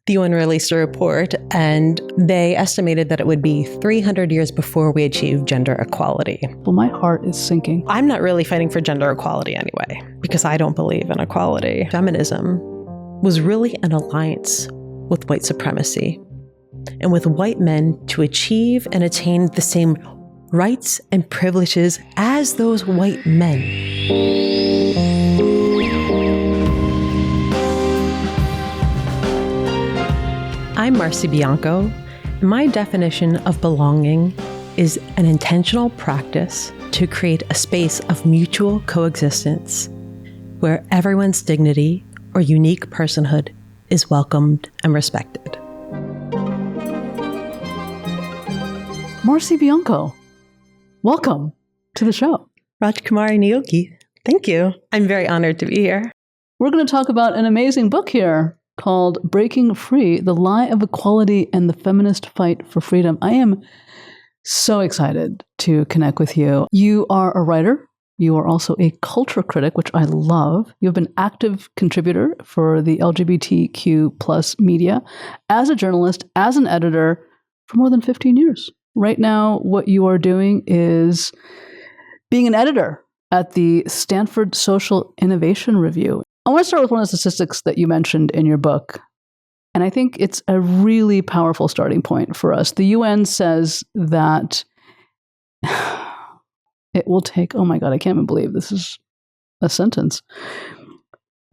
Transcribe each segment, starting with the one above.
The UN released a report, and they estimated that it would be 300 years before we achieve gender equality. Well, my heart is sinking. I'm not really fighting for gender equality anyway, because I don't believe in equality. Feminism was really an alliance with white supremacy and with white men to achieve and attain the same rights and privileges as those white men. I'm Marcie Bianco. My definition of belonging is an intentional practice to create a space of mutual coexistence where everyone's dignity or unique personhood is welcomed and respected. Marcie Bianco, welcome to the show. Rajkumari Neogy, thank you. I'm very honored to be here. We're going to talk about an amazing book here called Breaking Free, The Lie of Equality and the Feminist Fight for Freedom. I am so excited to connect with you. You are a writer. You are also a culture critic, which I love. You have been an active contributor for the LGBTQ plus media as a journalist, as an editor for more than 15 years. Right now, what you are doing is being an editor at the Stanford Social Innovation Review. I want to start with one of the statistics that you mentioned in your book. And I think it's a really powerful starting point for us. The UN says that it will take, oh my God, I can't even believe this is a sentence,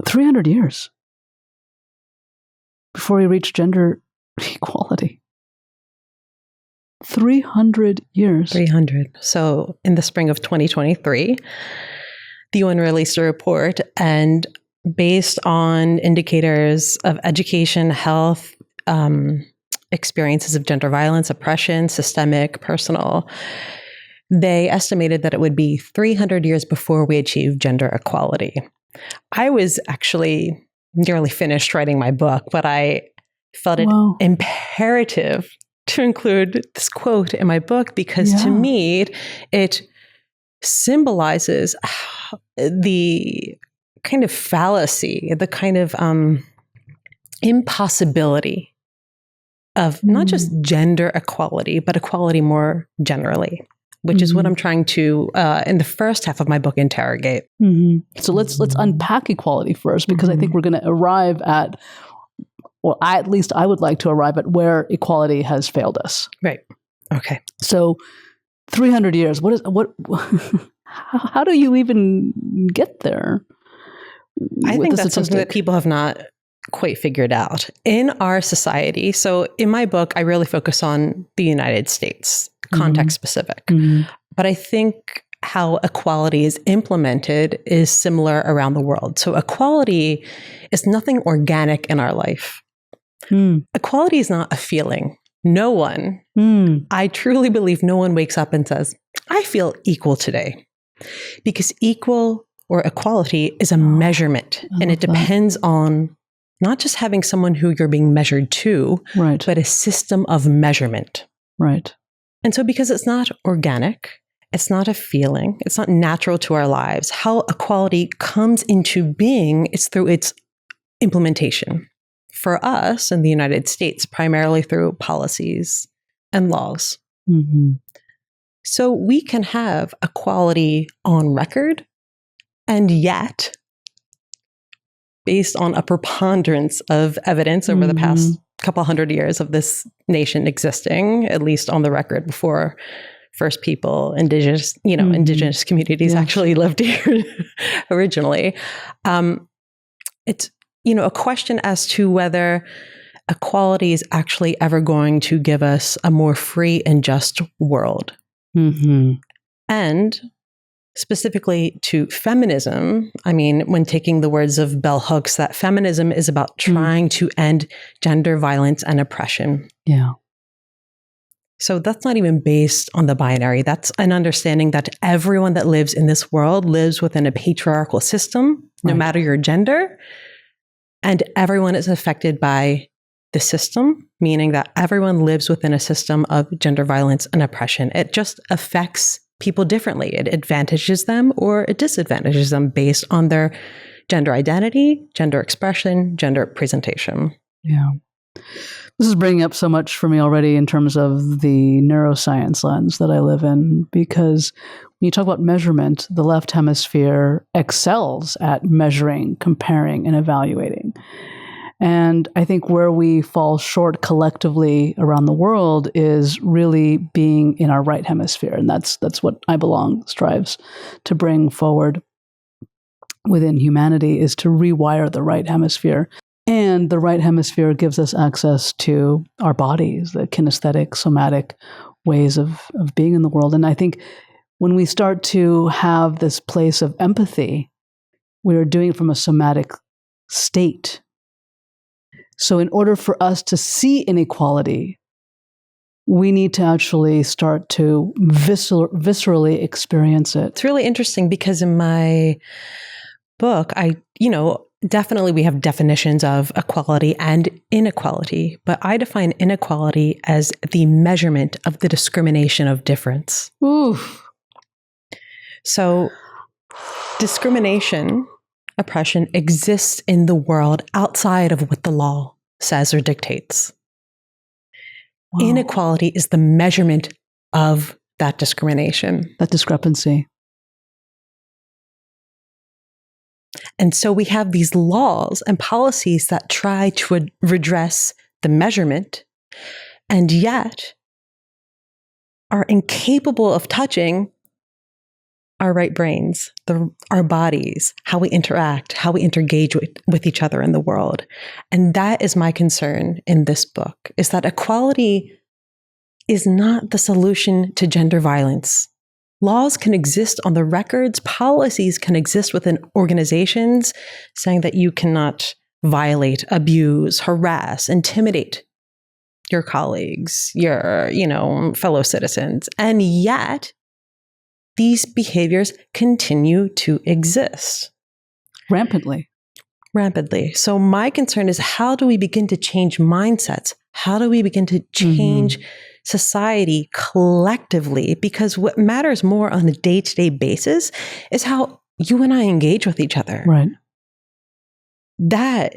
300 years before we reach gender equality. 300 years. 300. So in the spring of 2023, the UN released a report, and based on indicators of education, health, experiences of gender violence, oppression, systemic, personal, they estimated that it would be 300 years before we achieve gender equality. I was actually nearly finished writing my book, but I felt it imperative to include this quote in my book because to me, it symbolizes the kind of fallacy, the kind of impossibility of not just gender equality, but equality more generally, which is what I'm trying to, in the first half of my book, interrogate. So let's unpack equality first, because I think we're going to arrive at, well, at least I would like to arrive at where equality has failed us. Right. Okay. So 300 years, how do you even get there? I think that's something that people have not quite figured out in our society. So in my book, I really focus on the United States, context specific. But I think how equality is implemented is similar around the world. So equality is nothing organic in our life. Equality is not a feeling. No one, I truly believe no one wakes up and says, I feel equal today. Because equal or equality is a measurement, and it depends on not just having someone who you're being measured to, but a system of measurement. Right. And so because it's not organic, it's not a feeling, it's not natural to our lives, how equality comes into being is through its implementation. For us in the United States, primarily through policies and laws. So we can have equality on record, and yet, based on a preponderance of evidence over the past couple hundred years of this nation existing, at least on the record before first people, indigenous communities actually lived here originally, it's a question as to whether equality is actually ever going to give us a more free and just world. And specifically to feminism, I mean, when taking the words of bell hooks, that feminism is about trying to end gender violence and oppression. Yeah. So that's not even based on the binary. That's an understanding that everyone that lives in this world lives within a patriarchal system, no matter your gender. And everyone is affected by the system, meaning that everyone lives within a system of gender violence and oppression. It just affects people differently. It advantages them or it disadvantages them based on their gender identity, gender expression, gender presentation. Yeah. This is bringing up so much for me already in terms of the neuroscience lens that I live in, because when you talk about measurement, the left hemisphere excels at measuring, comparing, and evaluating. And I think where we fall short collectively around the world is really being in our right hemisphere. And that's what I Belong strives to bring forward within humanity, is to rewire the right hemisphere. And the right hemisphere gives us access to our bodies, the kinesthetic, somatic ways of being in the world. And I think when we start to have this place of empathy, we are doing it from a somatic state. So in order for us to see inequality, we need to actually start to viscerally experience it. It's really interesting because in my book, definitely we have definitions of equality and inequality, but I define inequality as the measurement of the discrimination of difference. Oof. So discrimination, oppression exists in the world outside of what the law says or dictates. Wow. Inequality is the measurement of that discrimination. That discrepancy. And so we have these laws and policies that try to redress the measurement, and yet are incapable of touching our right brains, our bodies, how we interact, how we engage with each other in the world. And that is my concern in this book, is that equality is not the solution to gender violence. Laws can exist on the records, policies can exist within organizations saying that you cannot violate, abuse, harass, intimidate your colleagues, your, fellow citizens. And yet, these behaviors continue to exist. Rampantly. So my concern is, how do we begin to change mindsets? How do we begin to change society collectively? Because what matters more on a day-to-day basis is how you and I engage with each other. Right. That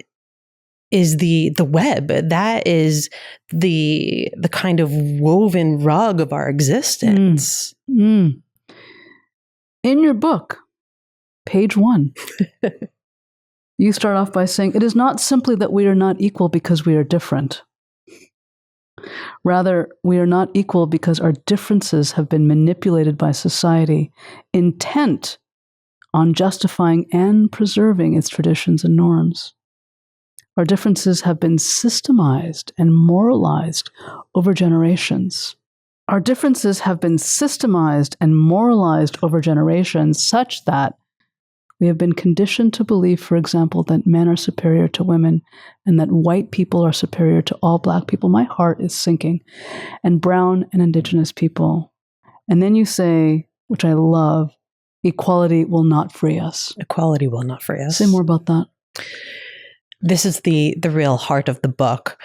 is the web. That is the kind of woven rug of our existence. In your book, page 1, you start off by saying, "It is not simply that we are not equal because we are different. Rather, we are not equal because our differences have been manipulated by society, intent on justifying and preserving its traditions and norms. Our differences have been systemized and moralized over generations. Our differences have been systemized and moralized over generations such that we have been conditioned to believe, for example, that men are superior to women and that white people are superior to all Black people." My heart is sinking. "And brown and indigenous people." And then you say, which I love, "Equality will not free us." Equality will not free us. Say more about that. This is the real heart of the book.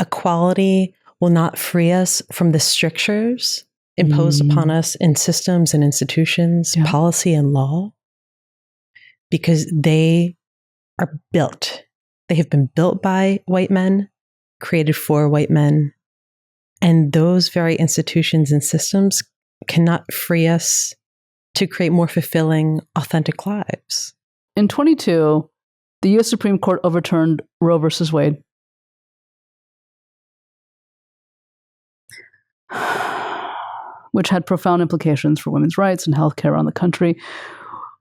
Equality will not free us from the strictures imposed upon us in systems and institutions, policy and law, because they are built. They have been built by white men, created for white men, and those very institutions and systems cannot free us to create more fulfilling, authentic lives. In 22, the U.S. Supreme Court overturned Roe versus Wade. Which had profound implications for women's rights and healthcare around the country.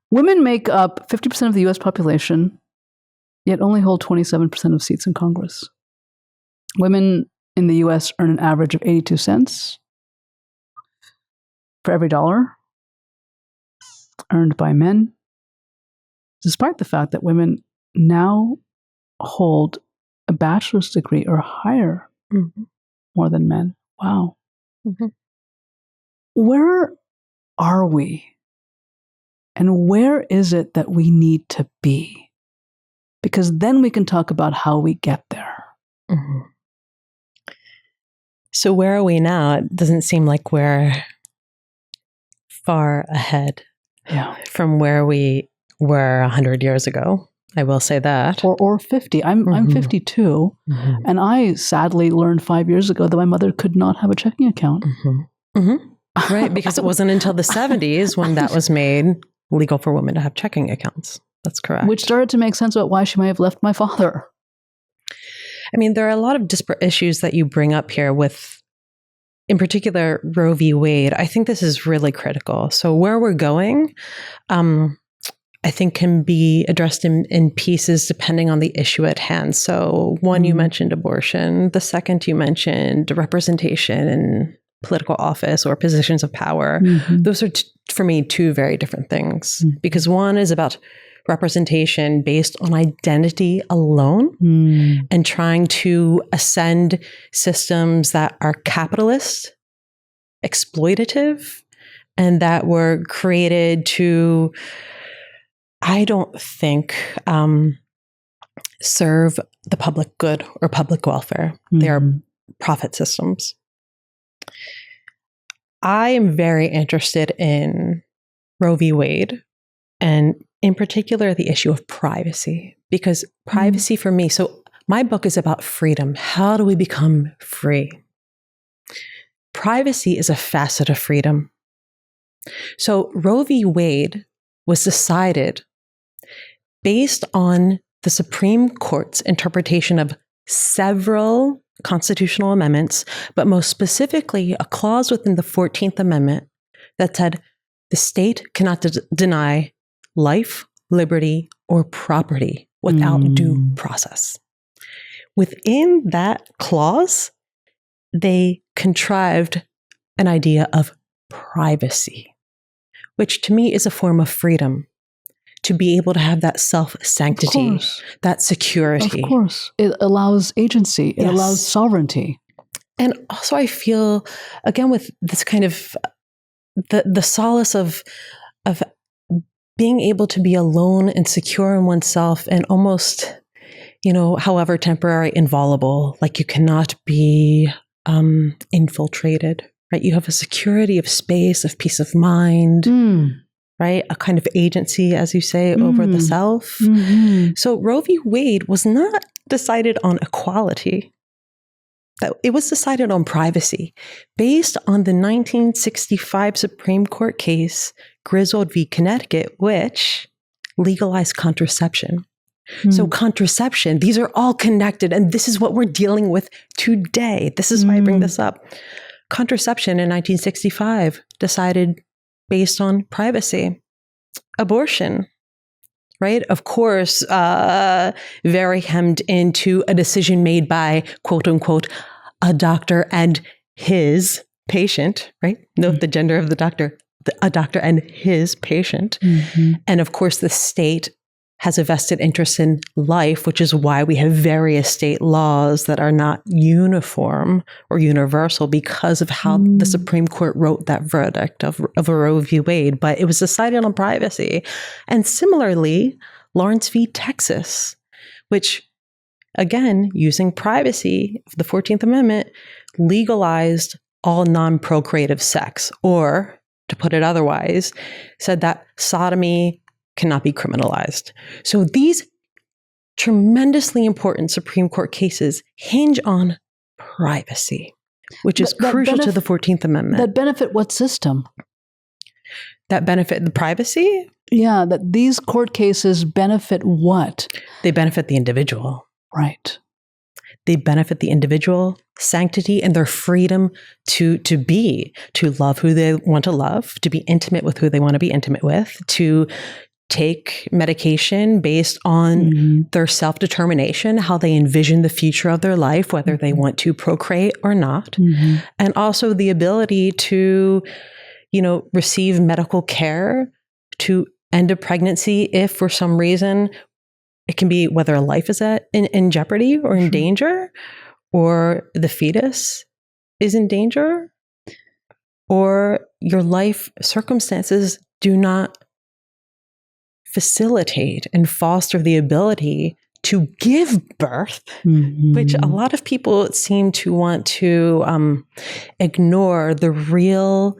Women make up 50% of the U.S. population, yet only hold 27% of seats in Congress. Women in the U.S. earn an average of 82 cents for every dollar earned by men, despite the fact that women now hold a bachelor's degree or higher more than men. Wow. Where are we? And where is it that we need to be? Because then we can talk about how we get there. So where are we now? It doesn't seem like we're far ahead from where we were 100 years ago. I will say that. Or 50. I'm 52, and I sadly learned 5 years ago that my mother could not have a checking account. Right, because it wasn't until the 70s when that was made legal for women to have checking accounts. That's correct. Which started to make sense about why she may have left my father. I mean, there are a lot of disparate issues that you bring up here with, in particular, Roe v. Wade. I think this is really critical. So where we're going, I think can be addressed in pieces depending on the issue at hand. So one, you mentioned abortion. The second, you mentioned representation in political office or positions of power. Those are, for me, two very different things. Because one is about representation based on identity alone and trying to ascend systems that are capitalist, exploitative, and that were created to, I don't think, serve the public good or public welfare. They are profit systems. I am very interested in Roe v. Wade, and in particular, the issue of privacy, because privacy for me, so my book is about freedom. How do we become free? Privacy is a facet of freedom. So Roe v. Wade was decided based on the Supreme Court's interpretation of several constitutional amendments, but most specifically a clause within the 14th Amendment that said the state cannot deny life, liberty, or property without due process. Within that clause, they contrived an idea of privacy, which to me is a form of freedom. To be able to have that self-sanctity, that security. Of course. It allows agency. It allows sovereignty. And also I feel, again, with this kind of the solace of being able to be alone and secure in oneself and almost, however temporary, invulnerable. Like you cannot be infiltrated, right? You have a security of space, of peace of mind, right? A kind of agency, as you say, over the self. So Roe v. Wade was not decided on equality. It was decided on privacy based on the 1965 Supreme Court case, Griswold v. Connecticut, which legalized contraception. So contraception, these are all connected, and this is what we're dealing with today. This is why I bring this up. Contraception in 1965 decided based on privacy. Abortion, right? Of course, very hemmed into a decision made by, quote unquote, a doctor and his patient, right? Note the gender of the doctor, a doctor and his patient. And of course, the state has a vested interest in life, which is why we have various state laws that are not uniform or universal because of how the Supreme Court wrote that verdict of Roe v. Wade. But it was decided on privacy. And similarly, Lawrence v. Texas, which, again, using privacy, the 14th Amendment, legalized all non-procreative sex, or, to put it otherwise, said that sodomy cannot be criminalized. So these tremendously important Supreme Court cases hinge on privacy, which is crucial to the 14th Amendment. That benefit what system? That benefit the privacy? Yeah, that these court cases benefit what? They benefit the individual. Right. They benefit the individual sanctity and their freedom to love who they want to love, to be intimate with who they want to be intimate with, to take medication based on their self-determination, how they envision the future of their life, whether they want to procreate or not. And also the ability to, receive medical care to end a pregnancy if for some reason it can be whether a life is in jeopardy or in danger, or the fetus is in danger, or your life circumstances do not facilitate and foster the ability to give birth, which a lot of people seem to want to ignore the real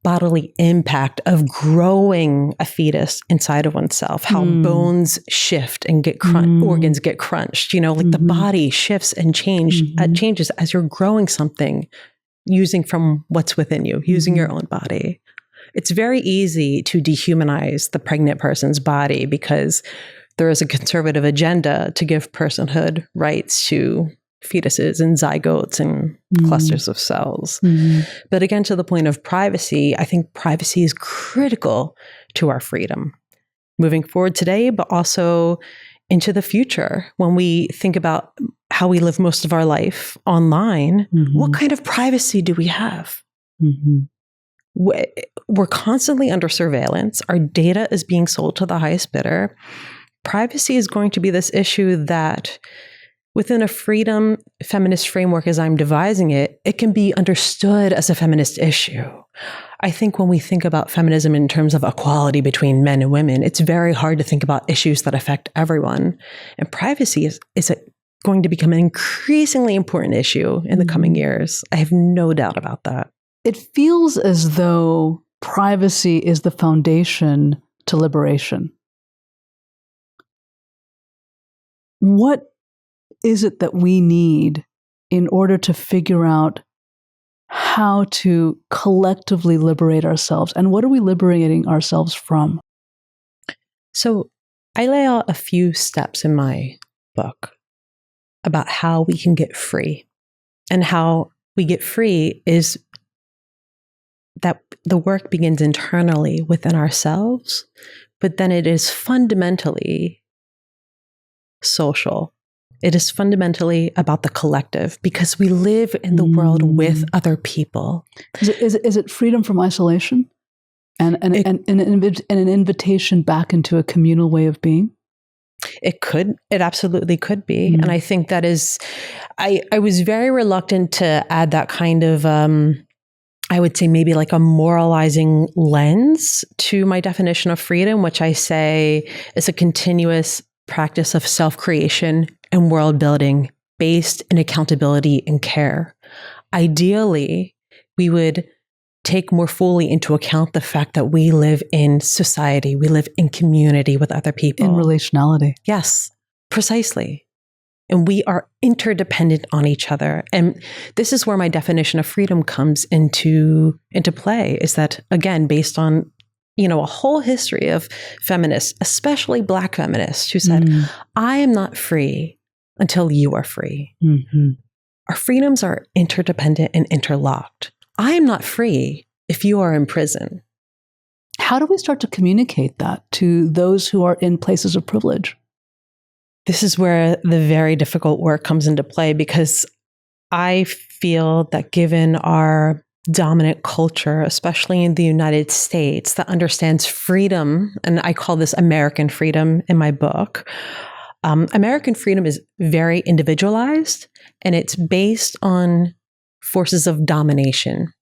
bodily impact of growing a fetus inside of oneself, how bones shift and get organs get crunched, like the body shifts and changes as you're growing something using from what's within you, using your own body. It's very easy to dehumanize the pregnant person's body because there is a conservative agenda to give personhood rights to fetuses and zygotes and clusters of cells. But again, to the point of privacy, I think privacy is critical to our freedom moving forward today, but also into the future. When we think about how we live most of our life online, what kind of privacy do we have? We're constantly under surveillance. Our data is being sold to the highest bidder. Privacy is going to be this issue that within a freedom feminist framework, as I'm devising it, it can be understood as a feminist issue. I think when we think about feminism in terms of equality between men and women, it's very hard to think about issues that affect everyone. And privacy is going to become an increasingly important issue in the coming years. I have no doubt about that. It feels as though privacy is the foundation to liberation. What is it that we need in order to figure out how to collectively liberate ourselves? And what are we liberating ourselves from? So I lay out a few steps in my book about how we can get free. And how we get free is that the work begins internally within ourselves, but then it is fundamentally social. It is fundamentally about the collective because we live in the world with other people. Is it freedom from isolation and an invitation back into a communal way of being? It absolutely could be. And I think that is, I was very reluctant to add that kind of, I would say maybe like a moralizing lens to my definition of freedom, which I say is a continuous practice of self-creation and world building based in accountability and care. Ideally, we would take more fully into account the fact that we live in society, we live in community with other people. In relationality. Yes, precisely. And we are interdependent on each other. And this is where my definition of freedom comes into play, is that, again, based on a whole history of feminists, especially Black feminists, who said, I am not free until you are free. Our freedoms are interdependent and interlocked. I am not free if you are in prison. How do we start to communicate that to those who are in places of privilege? This is where the very difficult work comes into play, because I feel that given our dominant culture, especially in the United States, that understands freedom, and I call this American freedom in my book. American freedom is very individualized, and it's based on forces of domination.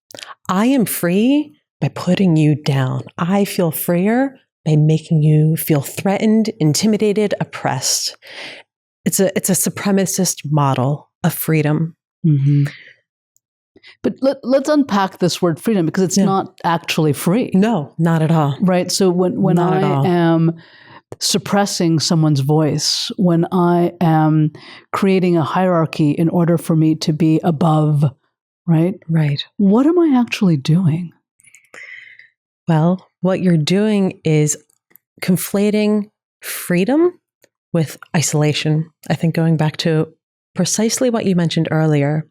I am free by putting you down. I feel freer by making you feel threatened, intimidated, oppressed. It's a supremacist model of freedom. But let's unpack this word freedom, because it's not actually free. No, not at all. Right. So when I am suppressing someone's voice, when I am creating a hierarchy in order for me to be above, right? Right. What am I actually doing? Well, what you're doing is conflating freedom with isolation. I think going back to precisely what you mentioned earlier,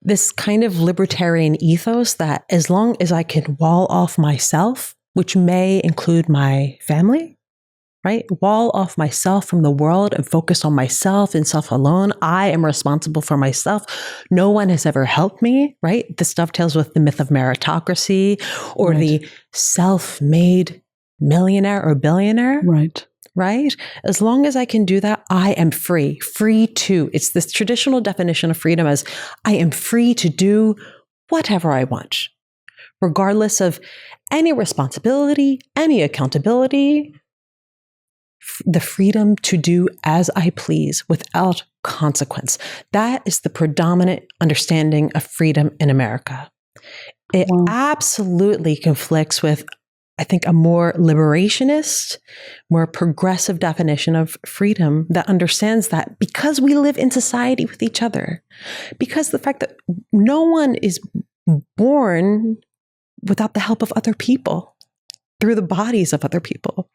this kind of libertarian ethos that as long as I can wall off myself, which may include my family, right? Wall off myself from the world and focus on myself and self alone. I am responsible for myself. No one has ever helped me, right? This dovetails with the myth of meritocracy or the self-made millionaire or billionaire. Right? As long as I can do that, I am free. Free to. It's this traditional definition of freedom as I am free to do whatever I want, regardless of any responsibility, any accountability, the freedom to do as I please without consequence. That is the predominant understanding of freedom in America. It absolutely conflicts with, I think, a more liberationist, more progressive definition of freedom that understands that because we live in society with each other, because the fact that no one is born without the help of other people, through the bodies of other people,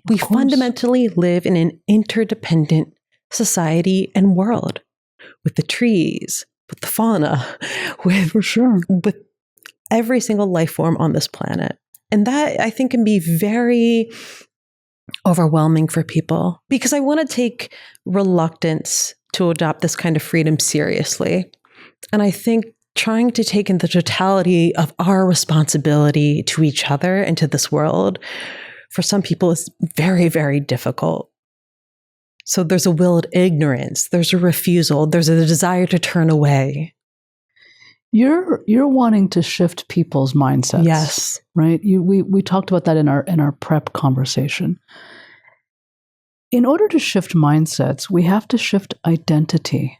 we fundamentally live in an interdependent society and world with the trees, with the fauna, with every single life form on this planet. And that, I think, can be very overwhelming for people, because I want to take reluctance to adopt this kind of freedom seriously. And I think trying to take in the totality of our responsibility to each other and to this world, for some people, is very, very difficult. So there's a willed ignorance, there's a refusal, there's a desire to turn away. You're wanting to shift people's mindsets. Yes. Right? We talked about that in our prep conversation. In order to shift mindsets, we have to shift identity.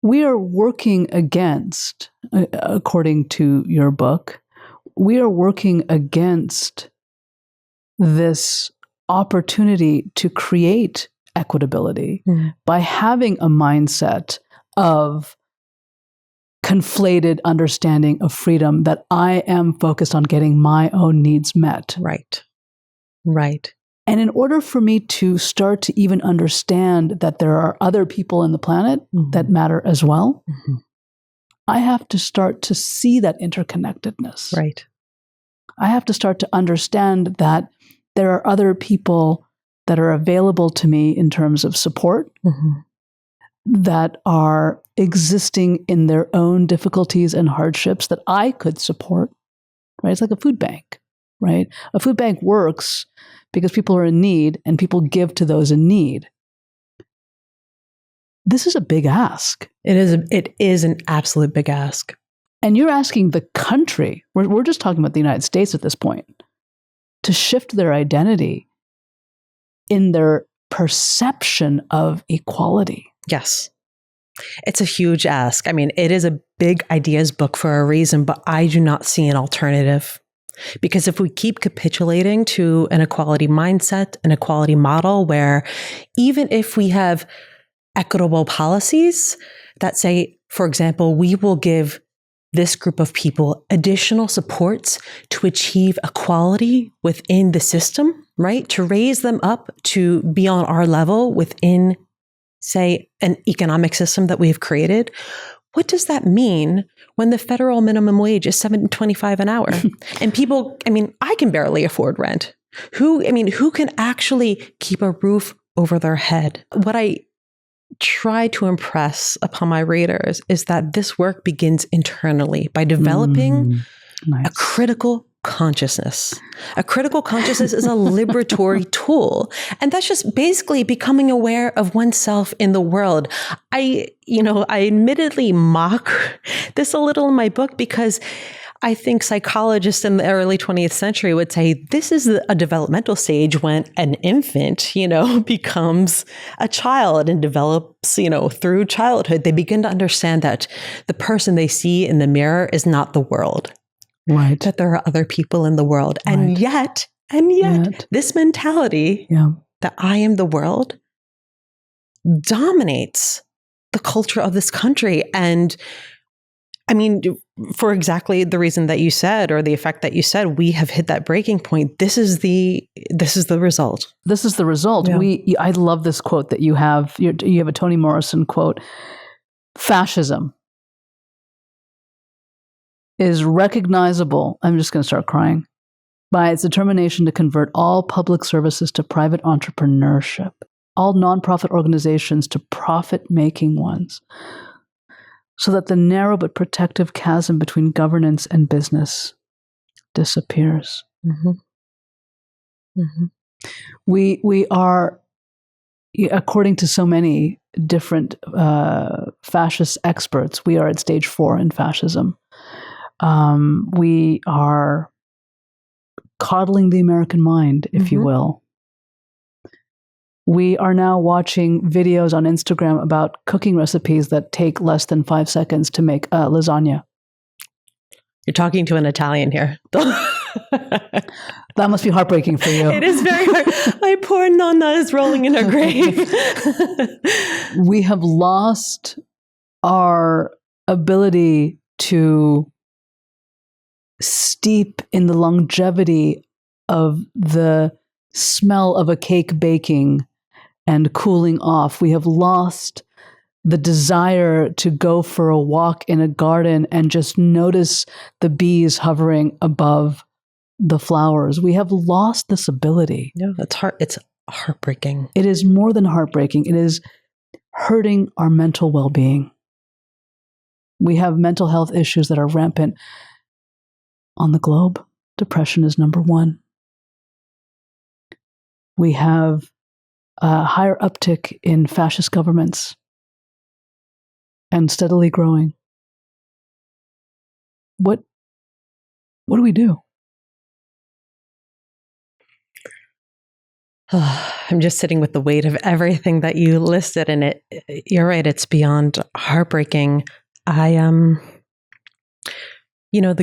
We are working against, according to your book, we are working against this opportunity to create equitability by having a mindset of conflated understanding of freedom, that I am focused on getting my own needs met. Right. And in order for me to start to even understand that there are other people in the planet that matter as well, I have to start to see that interconnectedness. Right. I have to start to understand that there are other people that are available to me in terms of support, that are existing in their own difficulties and hardships that I could support, right? It's like a food bank, right? A food bank works because people are in need and people give to those in need. This is a big ask. It is an absolute big ask. And you're asking the country, we're just talking about the United States at this point, to shift their identity in their perception of equality. Yes. It's a huge ask. I mean, it is a big ideas book for a reason, but I do not see an alternative. Because if we keep capitulating to an equality mindset, an equality model, where even if we have equitable policies that say, for example, we will give this group of people additional supports to achieve equality within the system, right? To raise them up to be on our level within, say, an economic system that we've created. What does that mean when the federal minimum wage is $7.25 an hour? And people, I mean, I can barely afford rent. Who can actually keep a roof over their head? What I try to impress upon my readers is that this work begins internally by developing a critical consciousness. A critical consciousness is a liberatory tool. And that's just basically becoming aware of oneself in the world. I admittedly mock this a little in my book, because I think psychologists in the early 20th century would say this is a developmental stage when an infant, becomes a child and develops, through childhood. They begin to understand that the person they see in the mirror is not the world. Right. That there are other people in the world. Right. And yet, this mentality that I am the world dominates the culture of this country. And I mean, for exactly the reason that you said, or the effect that you said, we have hit that breaking point. This is the result. This is the result. Yeah. I love this quote that you have. You have a Toni Morrison quote. Fascism is recognizable, I'm just going to start crying, by its determination to convert all public services to private entrepreneurship, all nonprofit organizations to profit-making ones, so that the narrow but protective chasm between governance and business disappears. We are, according to so many different fascist experts, we are at stage 4 in fascism. We are coddling the American mind, if you will. We are now watching videos on Instagram about cooking recipes that take less than 5 seconds to make lasagna. You're talking to an Italian here. That must be heartbreaking for you. It is very hard. My poor nonna is rolling in her grave. We have lost our ability to steep in the longevity of the smell of a cake baking and cooling off. We have lost the desire to go for a walk in a garden and just notice the bees hovering above the flowers. We have lost this ability. No, that's hard. It's heartbreaking. It is more than heartbreaking. It is hurting our mental well-being. We have mental health issues that are rampant on the globe. Depression is number one. We have a higher uptick in fascist governments and steadily growing. What do we do? I'm just sitting with the weight of everything that you listed, and you're right, it's beyond heartbreaking. The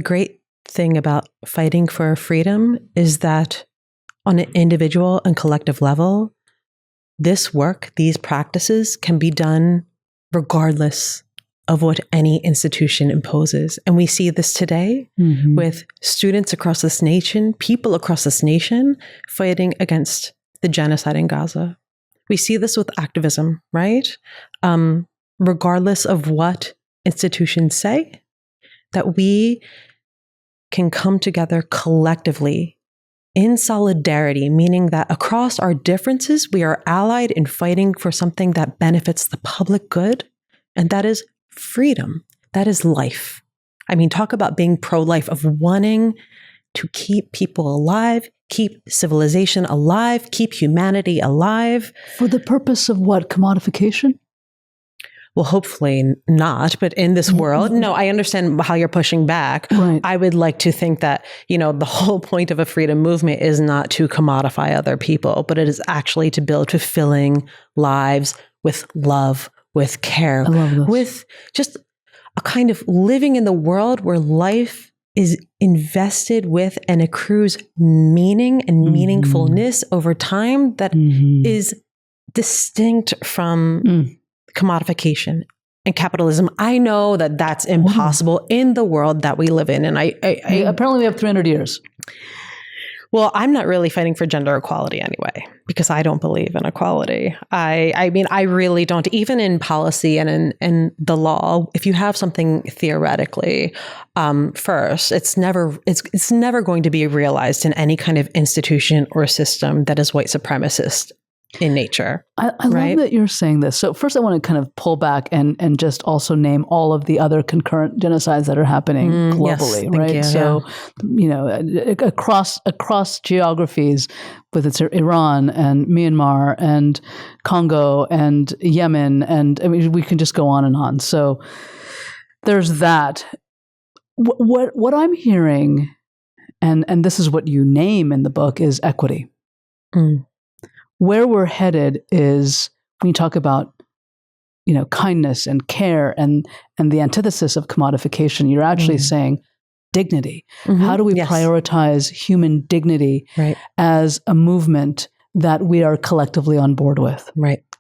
great thing about fighting for freedom is that on an individual and collective level, this work, these practices can be done regardless of what any institution imposes. And we see this today with students across this nation, people across this nation fighting against the genocide in Gaza. We see this with activism, right? Regardless of what institutions say, that we can come together collectively in solidarity, meaning that across our differences, we are allied in fighting for something that benefits the public good, and that is freedom. That is life. I mean, talk about being pro-life, of wanting to keep people alive, keep civilization alive, keep humanity alive. For the purpose of what? Commodification? Well, hopefully not, but in this world, no, I understand how you're pushing back. Right. I would like to think that, the whole point of a freedom movement is not to commodify other people, but it is actually to build fulfilling lives with love, with care, with just a kind of living in the world where life is invested with and accrues meaning and meaningfulness over time that is distinct from commodification and capitalism. I know that that's impossible in the world that we live in. And I apparently we have 300 years. Well, I'm not really fighting for gender equality anyway, because I don't believe in equality. I mean, I really don't. Even in policy and in the law, if you have something theoretically first, it's never going to be realized in any kind of institution or system that is white supremacist in nature. I love that you're saying this. So first I want to kind of pull back and just also name all of the other concurrent genocides that are happening globally, yes, right? You, so, across geographies, whether it's Iran and Myanmar and Congo and Yemen, and I mean, we can just go on and on. So there's that. What I'm hearing, and this is what you name in the book, is equity. Where we're headed is, when you talk about, kindness and care and the antithesis of commodification, you're actually saying dignity. How do we prioritize human dignity as a movement that we are collectively on board with,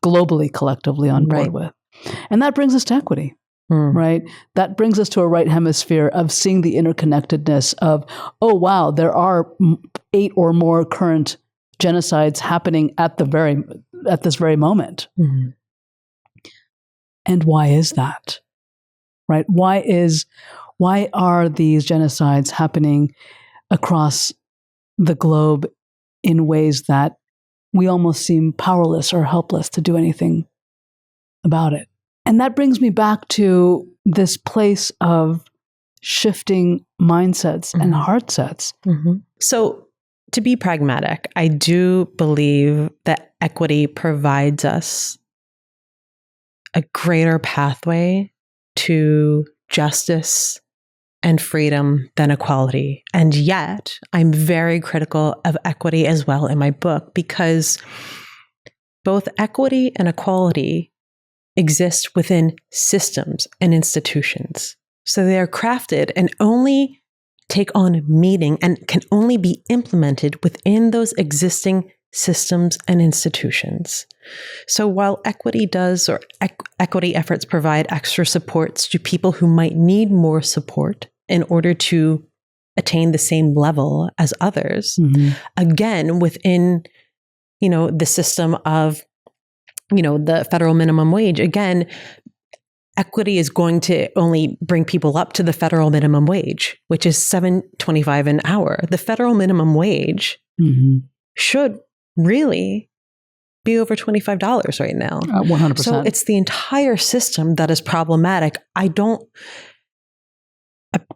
globally collectively on board with? And that brings us to equity, right? That brings us to a right hemisphere of seeing the interconnectedness of, oh, wow, there are 8 or more current genocides happening at this very moment. And why is that? Right? Why are these genocides happening across the globe in ways that we almost seem powerless or helpless to do anything about it? And that brings me back to this place of shifting mindsets and heart sets. So, to be pragmatic, I do believe that equity provides us a greater pathway to justice and freedom than equality. And yet, I'm very critical of equity as well in my book, because both equity and equality exist within systems and institutions. So they are crafted and only take on meaning and can only be implemented within those existing systems and institutions. So while equity does, or equity efforts provide extra supports to people who might need more support in order to attain the same level as others, again, within, the system of, the federal minimum wage, again, equity is going to only bring people up to the federal minimum wage, which is $7.25 an hour. The federal minimum wage should really be over $25 right now. 100%. So it's the entire system that is problematic.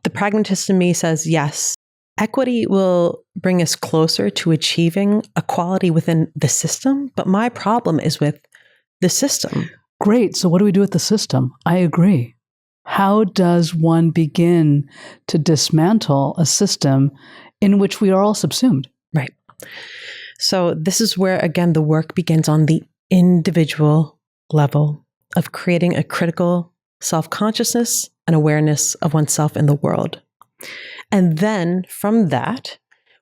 The pragmatist in me says, yes, equity will bring us closer to achieving equality within the system. But my problem is with the system. Great. So what do we do with the system? I agree. How does one begin to dismantle a system in which we are all subsumed? Right. So this is where, again, the work begins on the individual level of creating a critical self-consciousness and awareness of oneself in the world. And then from that,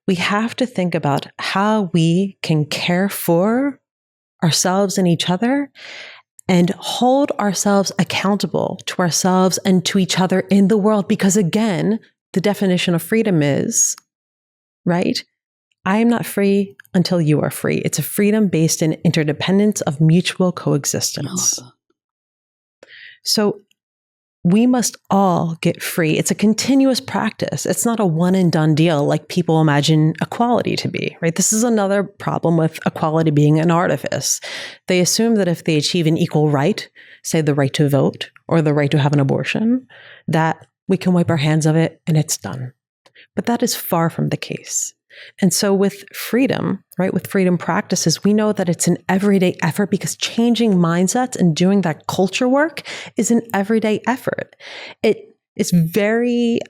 we have to think about how we can care for ourselves and each other and hold ourselves accountable to ourselves and to each other in the world. Because again, the definition of freedom is, right? I am not free until you are free. It's a freedom based in interdependence of mutual coexistence. So we must all get free. It's a continuous practice. It's not a one and done deal like people imagine equality to be, right? This is another problem with equality being an artifice. They assume that if they achieve an equal right, say the right to vote or the right to have an abortion, that we can wipe our hands of it and it's done. But that is far from the case. And so with freedom, right, with freedom practices, we know that it's an everyday effort because changing mindsets and doing that culture work is an everyday effort. It is very,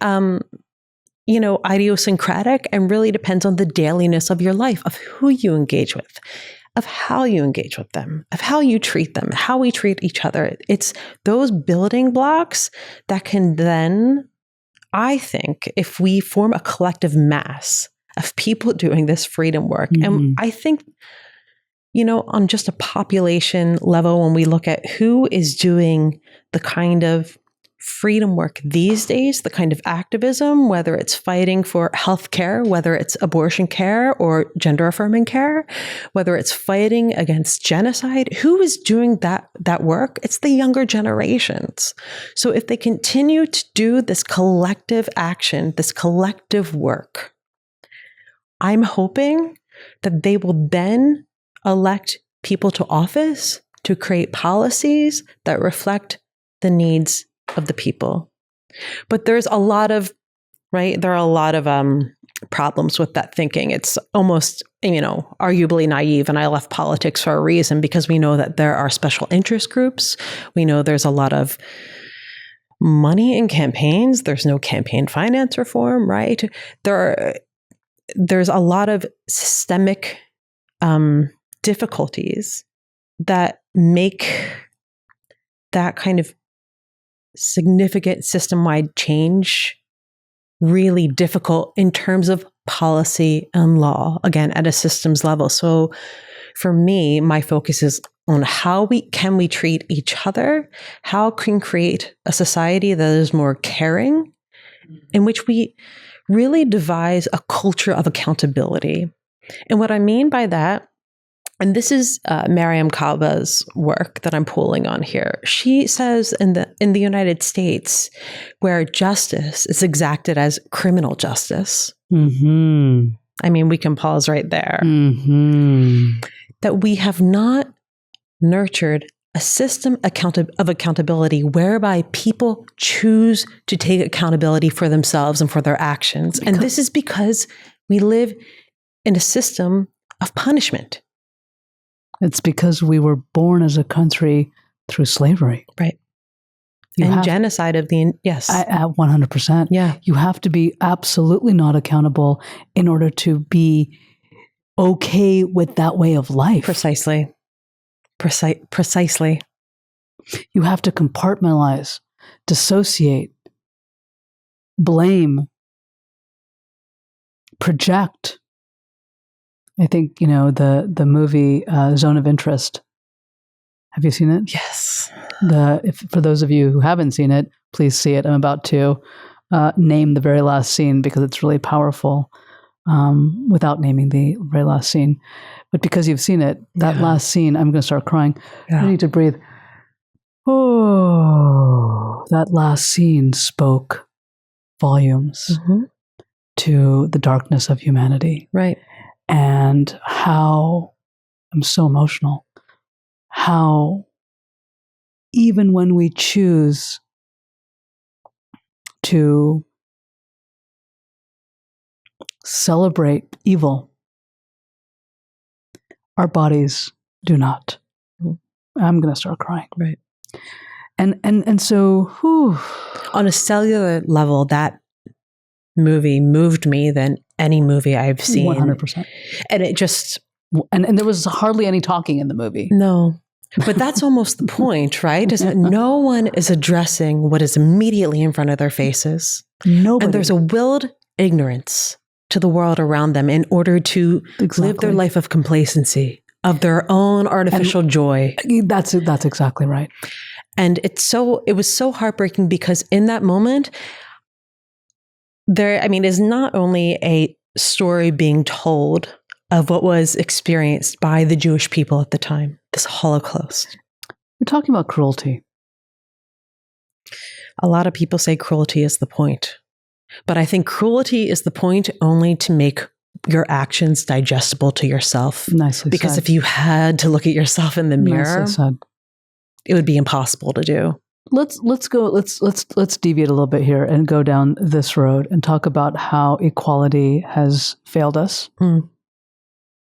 idiosyncratic and really depends on the dailiness of your life, of who you engage with, of how you engage with them, of how you treat them, how we treat each other. It's those building blocks that can then, I think, if we form a collective mass of people doing this freedom work. And I think, on just a population level, when we look at who is doing the kind of freedom work these days, the kind of activism, whether it's fighting for health care, whether it's abortion care or gender affirming care, whether it's fighting against genocide, who is doing that work? It's the younger generations. So if they continue to do this collective action, this collective work, I'm hoping that they will then elect people to office to create policies that reflect the needs of the people. But there's a lot of, there are a lot of problems with that thinking. It's almost, arguably naive. And I left politics for a reason, because we know that there are special interest groups. We know there's a lot of money in campaigns. There's no campaign finance reform, right? There's a lot of systemic difficulties that make that kind of significant system-wide change really difficult in terms of policy and law, again, at a systems level. So for me, my focus is on how we treat each other, how can create a society that is more caring, in which we really devise a culture of accountability. And what I mean by that, and this is Mariam Kaba's work that I'm pulling on here. She says in the United States, where justice is exacted as criminal justice. I mean, we can pause right there. That we have not nurtured a system of accountability whereby people choose to take accountability for themselves and for their actions. And this is because we live in a system of punishment. It's because we were born as a country through slavery. Right. And genocide of the, yes. At 100%. Yeah. You have to be absolutely not accountable in order to be okay with that way of life. Precisely. Precisely. You have to compartmentalize, dissociate, blame, project. I think, the movie Zone of Interest. Have you seen it? Yes. For those of you who haven't seen it, please see it. I'm about to name the very last scene because it's really powerful without naming the very last scene. But because you've seen it, that last scene, I'm going to start crying. I need to breathe. Oh, that last scene spoke volumes to the darkness of humanity. Right. And how, I'm so emotional, how even when we choose to celebrate evil, our bodies do not. I'm going to start crying. Right. And so, whew. On a cellular level, that movie moved me than any movie I've seen. 100%. And it just... And there was hardly any talking in the movie. No. But that's almost the point, right? Is that no one is addressing what is immediately in front of their faces. Nobody. And there's a willed ignorance to the world around them in order to live their life of complacency, of their own artificial joy. That's exactly right. And it was so heartbreaking because in that moment, there is not only a story being told of what was experienced by the Jewish people at the time, this Holocaust. We're talking about cruelty. A lot of people say cruelty is the point. But I think cruelty is the point only to make your actions digestible to yourself. Nicely because said. If you had to look at yourself in the mirror, it would be impossible to do. Let's deviate a little bit here and go down this road and talk about how equality has failed us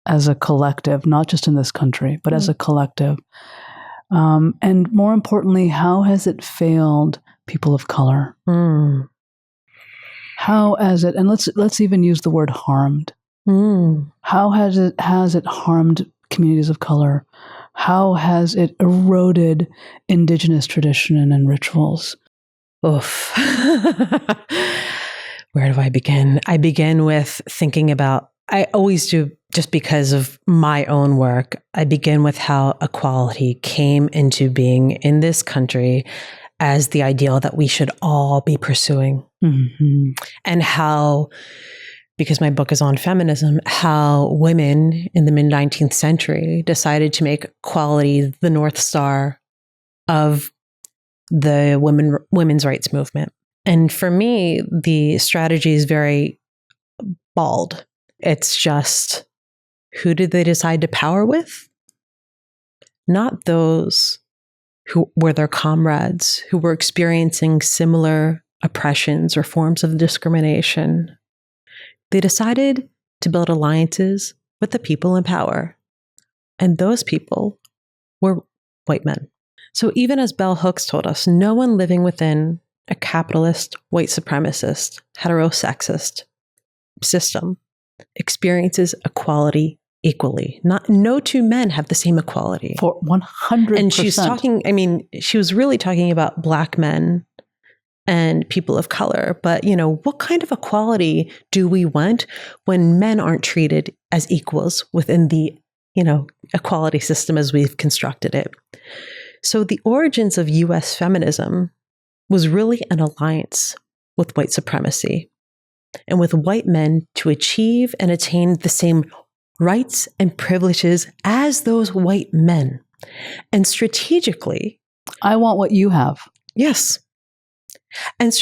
as a collective, not just in this country, but as a collective. And more importantly, how has it failed people of color? How has it, and let's even use the word harmed. How has it harmed communities of color? How has it eroded indigenous tradition and rituals? Oof. Where do I begin? I begin with thinking about, I always do, just because of my own work, I begin with how equality came into being in this country as the ideal that we should all be pursuing. And how, because my book is on feminism, how women in the mid-19th century decided to make equality the North Star of the women's rights movement. And for me, the strategy is very bald. It's just, who did they decide to power with? Not those who were their comrades, who were experiencing similar oppressions or forms of discrimination. They decided to build alliances with the people in power. And those people were white men. So even as Bell Hooks told us, no one living within a capitalist, white supremacist, heterosexist system experiences equality equally. No two men have the same equality. For 100%. And she's talking, she was really talking about Black men and people of color. But, what kind of equality do we want when men aren't treated as equals within the, equality system as we've constructed it? So the origins of U.S. feminism was really an alliance with white supremacy and with white men to achieve and attain the same rights and privileges as those white men. And strategically, I want what you have. Yes. And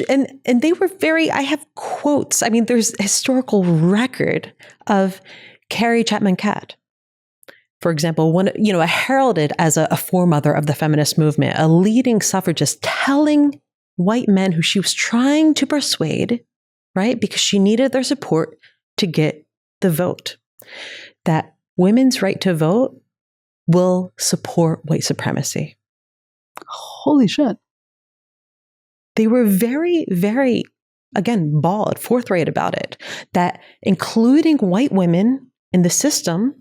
they were I have quotes. There's historical record of Carrie Chapman Catt, for example, heralded as a foremother of the feminist movement, a leading suffragist, telling white men who she was trying to persuade, right, because she needed their support to get the vote, that women's right to vote will support white supremacy. Holy shit. They were very, very, again, bald, forthright about it, that including white women in the system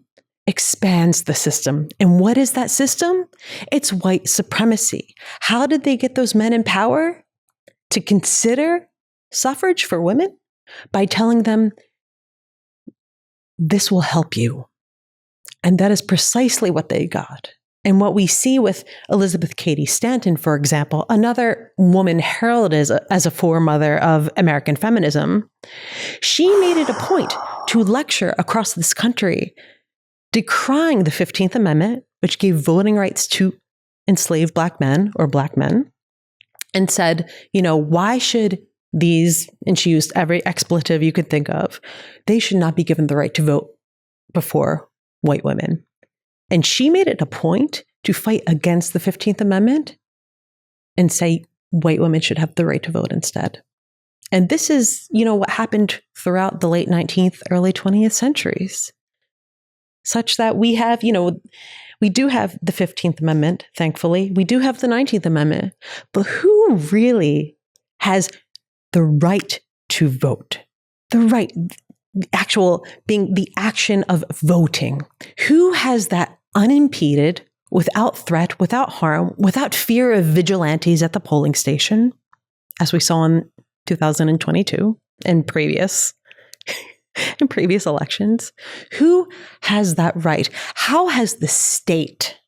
expands the system. And what is that system? It's white supremacy. How did they get those men in power to consider suffrage for women? By telling them, this will help you. And that is precisely what they got. And what we see with Elizabeth Cady Stanton, for example, another woman heralded as a foremother of American feminism, she made it a point to lecture across this country, decrying the 15th Amendment, which gave voting rights to enslaved Black men or Black men, and said, why should these, and she used every expletive you could think of, they should not be given the right to vote before white women. And she made it a point to fight against the 15th Amendment and say white women should have the right to vote instead. And this is, what happened throughout the late 19th, early 20th centuries, such that we have, we do have the 15th Amendment, thankfully. We do have the 19th Amendment. But who really has the right to vote? The right, actual being the action of voting. Who has that unimpeded, without threat, without harm, without fear of vigilantes at the polling station, as we saw in 2022 and previous elections? Who has that right? How has the state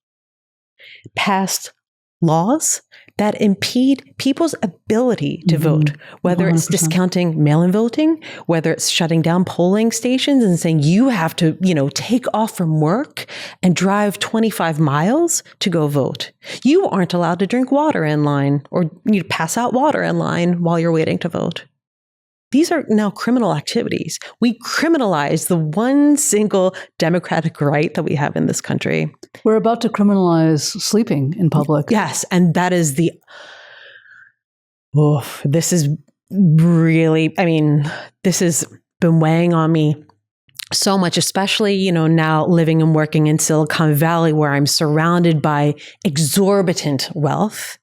passed laws that impede people's ability to vote, whether 100%. It's discounting mail-in voting, whether it's shutting down polling stations and saying you have to, take off from work and drive 25 miles to go vote. You aren't allowed to drink water in line or you pass out water in line while you're waiting to vote. These are now criminal activities. We criminalize the one single democratic right that we have in this country. We're about to criminalize sleeping in public. Yes. And that is this is really, this has been weighing on me so much, especially, now living and working in Silicon Valley, where I'm surrounded by exorbitant wealth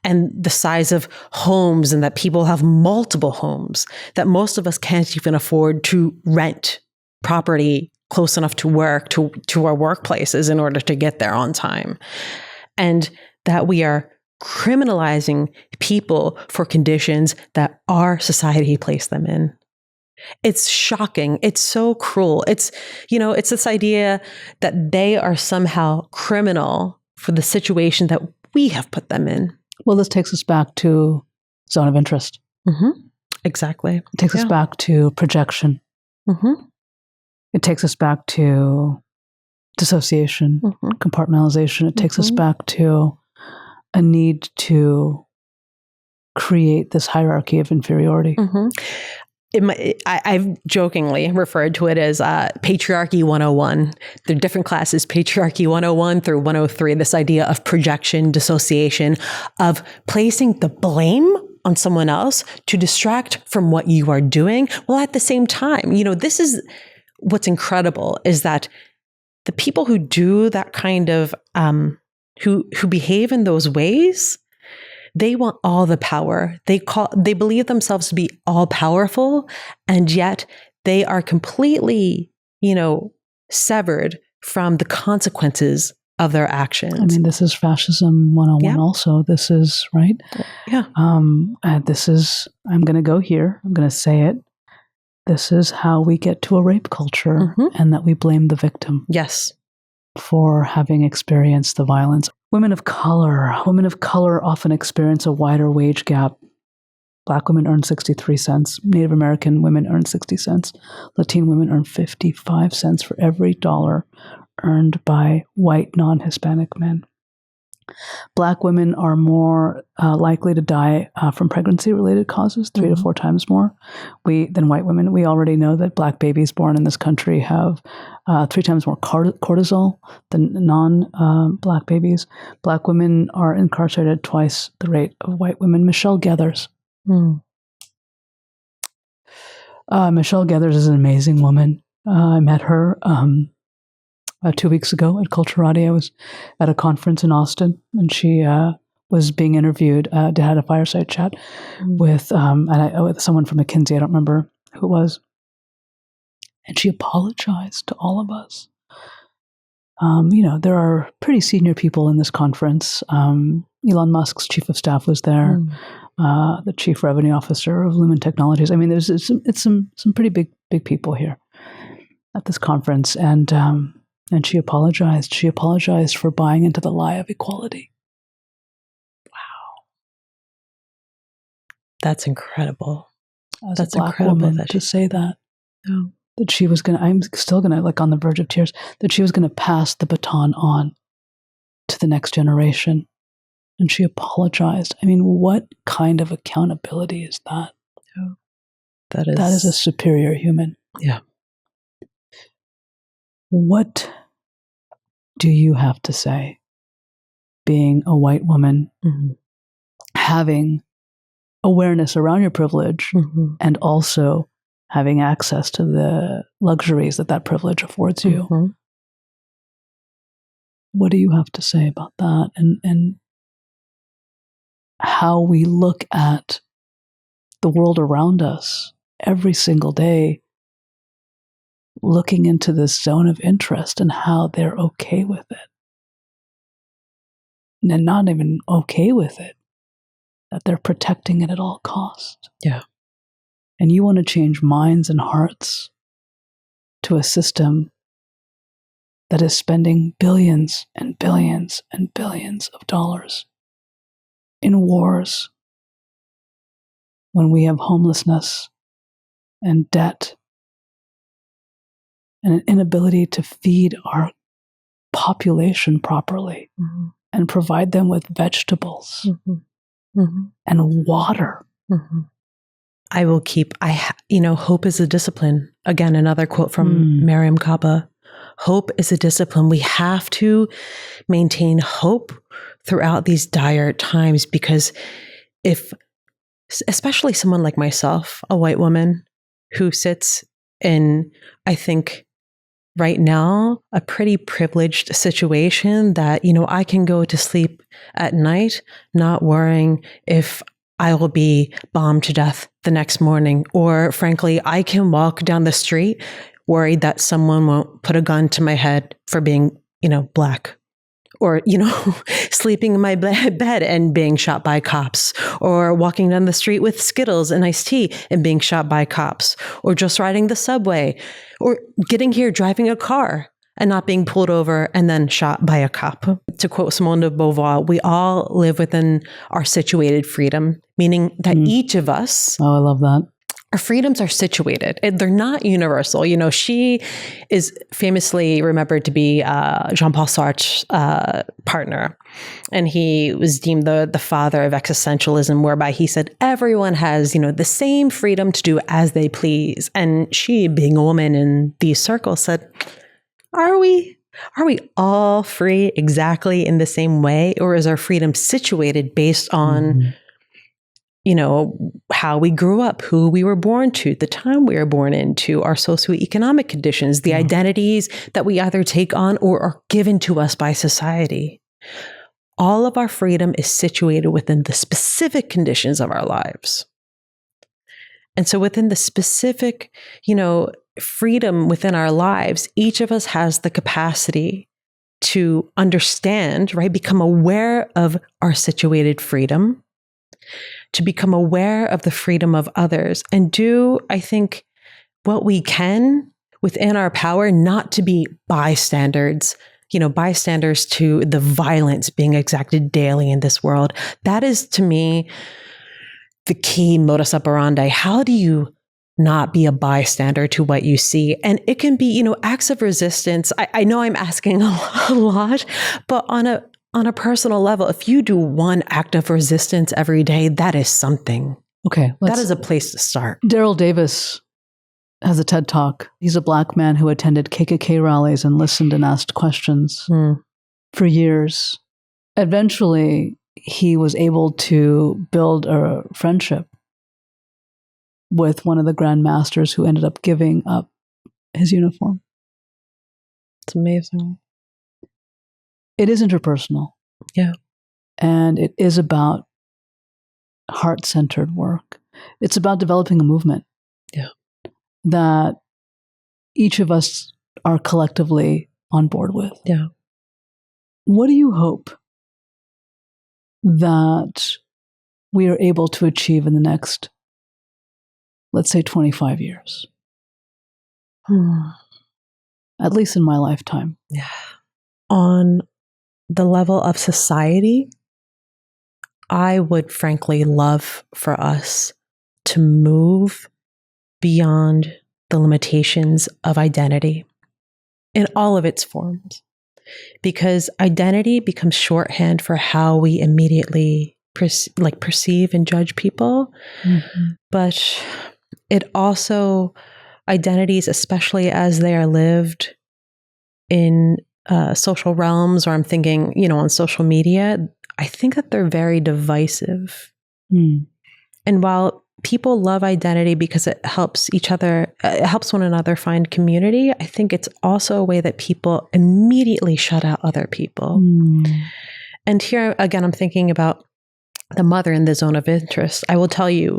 and the size of homes, and that people have multiple homes, that most of us can't even afford to rent property close enough to work, to our workplaces in order to get there on time. And that we are criminalizing people for conditions that our society placed them in. It's shocking. It's so cruel. It's this idea that they are somehow criminal for the situation that we have put them in. Well, this takes us back to zone of interest. Mm-hmm. Exactly. It takes us back to projection. Mm-hmm. It takes us back to dissociation, compartmentalization. It takes us back to a need to create this hierarchy of inferiority. I've jokingly referred to it as patriarchy 101. There are different classes, patriarchy 101 through 103, this idea of projection, dissociation, of placing the blame on someone else to distract from what you are doing. Well, at the same time, this is what's incredible, is that the people who do that kind of, who behave in those ways, they want all the power. They believe themselves to be all powerful, and yet they are completely, severed from the consequences of their actions. This is fascism 101 also. This is, right? Yeah. This is, I'm going to go here. I'm going to say it. This is how we get to a rape culture, and that we blame the victim. Yes. For having experienced the violence. Women of color often experience a wider wage gap. Black women earn 63 cents. Native American women earn 60 cents. Latin women earn 55 cents for every dollar earned by white non-Hispanic men. Black women are more likely to die from pregnancy-related causes, 3 to 4 times more than white women. We already know that Black babies born in this country have 3 times more cortisol than non-Black babies. Black women are incarcerated at twice the rate of white women. Michelle Gathers. Michelle Gathers is an amazing woman. I met her 2 weeks ago at Culturati. I was at a conference in Austin, and she was being interviewed. Had a fireside chat with someone from McKinsey. I don't remember who it was, and she apologized to all of us. There are pretty senior people in this conference. Elon Musk's chief of staff was there. The chief revenue officer of Lumen Technologies. It's some pretty big people here. at this conference, and she apologized. She apologized for buying into the lie of equality. That's incredible. As That's a Black incredible woman to say that. No. That she was going to, I'm still going to, like, on the verge of tears, that she was going to pass the baton on to the next generation. And she apologized. I mean, what kind of accountability is that? Yeah. That is a superior human. Yeah. What do you have to say, being a white woman, having awareness around your privilege, and also having access to the luxuries that privilege affords you? What do you have to say about that, and how we look at the world around us every single day, looking into this zone of interest and how they're okay with it? And not even okay with it, that they're protecting it at all costs. Yeah. And you want to change minds and hearts to a system that is spending billions and billions and billions of dollars in wars, when we have homelessness and debt and an inability to feed our population properly and provide them with vegetables and water. I will keep, hope is a discipline. Again, another quote from Mariam Kaba. Hope is a discipline. We have to maintain hope throughout these dire times, because especially someone like myself, a white woman who sits in, I think, right now, a pretty privileged situation that, I can go to sleep at night not worrying if I will be bombed to death the next morning. Or frankly, I can walk down the street worried that someone won't put a gun to my head for being, Black. Or, sleeping in my bed and being shot by cops, or walking down the street with Skittles and iced tea and being shot by cops, or just riding the subway, or getting here, driving a car and not being pulled over and then shot by a cop. To quote Simone de Beauvoir, we all live within our situated freedom, meaning that each of us, I love that, our freedoms are situated. They're not universal. She is famously remembered to be Jean-Paul Sartre's partner. And he was deemed the father of existentialism, whereby he said everyone has, the same freedom to do as they please. And she, being a woman in these circles, said, are we all free exactly in the same way? Or is our freedom situated based on how we grew up, who we were born to, the time we were born into, our socioeconomic conditions, the identities that we either take on or are given to us by society? All of our freedom is situated within the specific conditions of our lives. And so within the specific, freedom within our lives, each of us has the capacity to understand, right? Become aware of our situated freedom, to become aware of the freedom of others, and do, I think, what we can within our power, not to be bystanders, bystanders to the violence being exacted daily in this world. That is, to me, the key modus operandi. How do you not be a bystander to what you see? And it can be, acts of resistance. I know I'm asking a lot, but on a personal level, if you do one act of resistance every day, that is something. Okay. That is a place to start. Daryl Davis has a TED Talk. He's a Black man who attended KKK rallies and listened and asked questions for years. Eventually, he was able to build a friendship with one of the Grand Masters, who ended up giving up his uniform. It's amazing. It is interpersonal. Yeah. And it is about heart-centered work. It's about developing a movement. Yeah. That each of us are collectively on board with. Yeah. What do you hope that we are able to achieve in the next, let's say, 25 years? at least in my lifetime. Yeah. On the level of society, I would frankly love for us to move beyond the limitations of identity in all of its forms, because identity becomes shorthand for how we immediately perceive and judge people. Mm-hmm. But it also, identities, especially as they are lived in social realms, or I'm thinking, on social media, I think that they're very divisive. Mm. And while people love identity because it helps it helps one another find community, I think it's also a way that people immediately shut out other people. Mm. And here, again, I'm thinking about the mother in the zone of interest. I will tell you,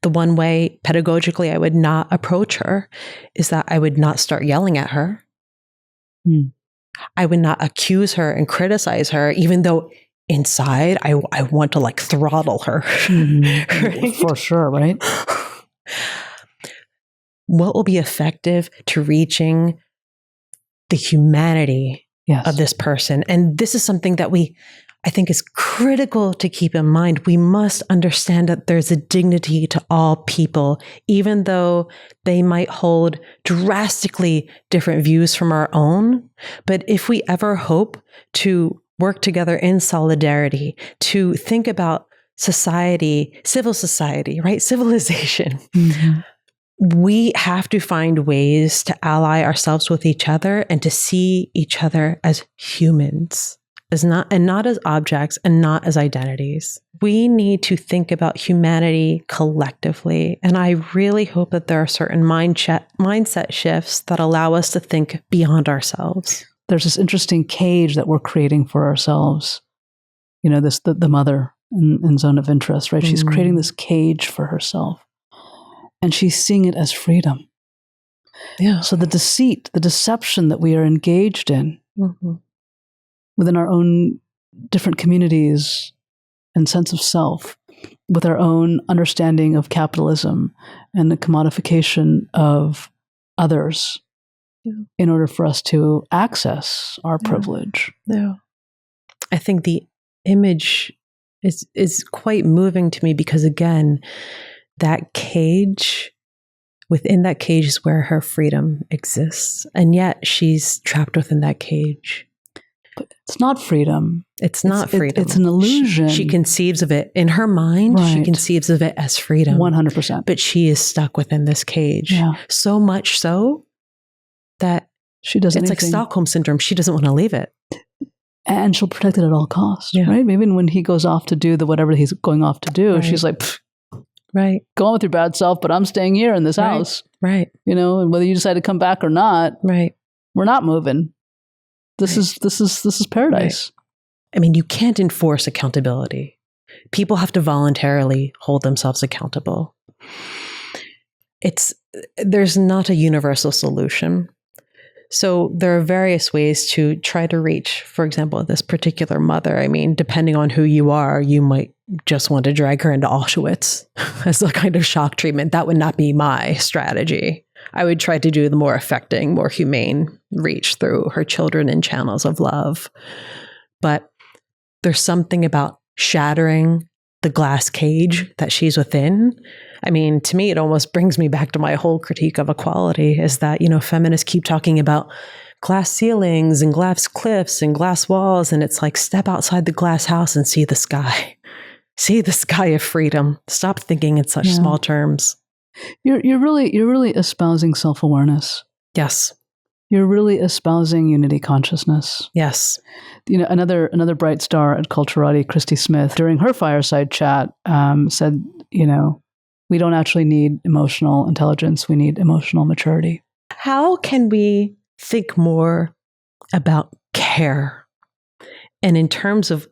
the one way pedagogically I would not approach her is that I would not start yelling at her. Mm. I would not accuse her and criticize her, even though inside I want to throttle her. Mm-hmm. Right? For sure, right? What will be effective to reaching the humanity of this person? And this is something that I think is critical to keep in mind. We must understand that there's a dignity to all people, even though they might hold drastically different views from our own. But if we ever hope to work together in solidarity, to think about society, civil society, right? Civilization. Mm-hmm. We have to find ways to ally ourselves with each other and to see each other as humans. Not as objects and not as identities. We need to think about humanity collectively. And I really hope that there are certain mindset shifts that allow us to think beyond ourselves. There's this interesting cage that we're creating for ourselves. The mother in zone of interest, right? Mm-hmm. She's creating this cage for herself. And she's seeing it as freedom. Yeah. So the deceit, the deception that we are engaged in, mm-hmm. within our own different communities and sense of self, with our own understanding of capitalism and the commodification of others, in order for us to access our privilege. Yeah. I think the image is quite moving to me because, again, that cage, within that cage is where her freedom exists. And yet she's trapped within that cage. But it's not freedom. It's not freedom. It's an illusion. She conceives of it in her mind. Right. She conceives of it as freedom. 100%. But she is stuck within this cage. Yeah. So much so that she doesn't. It's like Stockholm syndrome. She doesn't want to leave it. And she'll protect it at all costs, right? Maybe when he goes off to do whatever he's going off to do, she's like, right, go on with your bad self, but I'm staying here in this house. Right. And whether you decide to come back or not, right, we're not moving. This is paradise. Right. I mean, you can't enforce accountability. People have to voluntarily hold themselves accountable. There's not a universal solution. So there are various ways to try to reach, for example, this particular mother. I mean, depending on who you are, you might just want to drag her into Auschwitz as a kind of shock treatment. That would not be my strategy. I would try to do the more affecting, more humane reach through her children and channels of love. But there's something about shattering the glass cage that she's within. I mean, to me, it almost brings me back to my whole critique of equality is that, feminists keep talking about glass ceilings and glass cliffs and glass walls. And it's like, step outside the glass house and see the sky. See the sky of freedom. Stop thinking in such small terms. You're really espousing self-awareness. Yes. You're really espousing unity consciousness. Yes. Another bright star at Culturati, Christy Smith, during her fireside chat, said, we don't actually need emotional intelligence. We need emotional maturity. How can we think more about care? And in terms of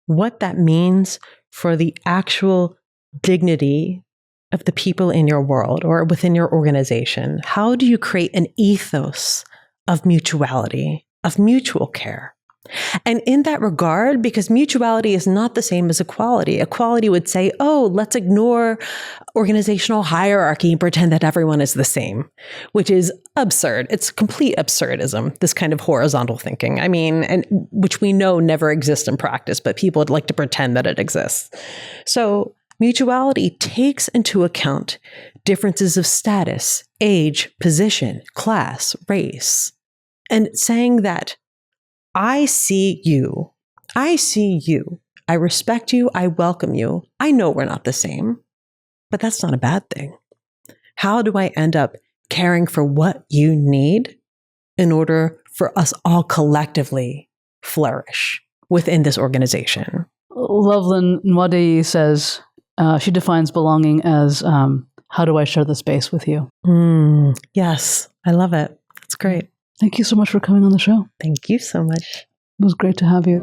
what that means for the actual dignity of the people in your world or within your organization, how do you create an ethos of mutuality, of mutual care? And in that regard, because mutuality is not the same as equality, equality would say, oh, let's ignore organizational hierarchy and pretend that everyone is the same, which is absurd. It's complete absurdism, this kind of horizontal thinking. I mean, and which we know never exists in practice, but people would like to pretend that it exists. So mutuality takes into account differences of status, age, position, class, race, and saying that I see you, I respect you, I welcome you. I know we're not the same, but that's not a bad thing. How do I end up caring for what you need in order for us all collectively flourish within this organization? Loveland Nwadei says, she defines belonging as, how do I share the space with you? Yes, I love it. That's great. Thank you so much for coming on the show. Thank you so much. It was great to have you.